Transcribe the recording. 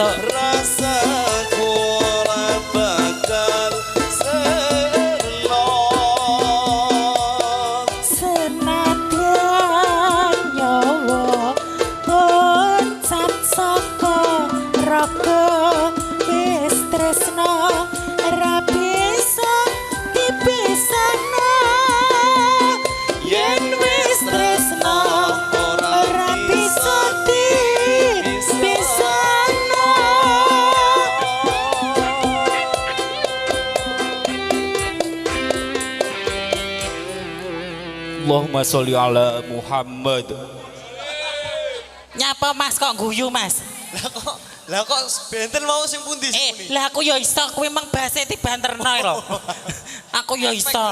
iso rasaku ora bakal selo senadyan nyawa boncat saka raga wis tresna ra bisa dipisahno yen wis tresna ora bisa dipisahno. Allahumma sholli ala Muhammad. Nyapa Mas kok guyu Mas? lah kok benten mau sing pundi Lah aku ya iso kuwi mang base dibanterno lho. Aku ya iso.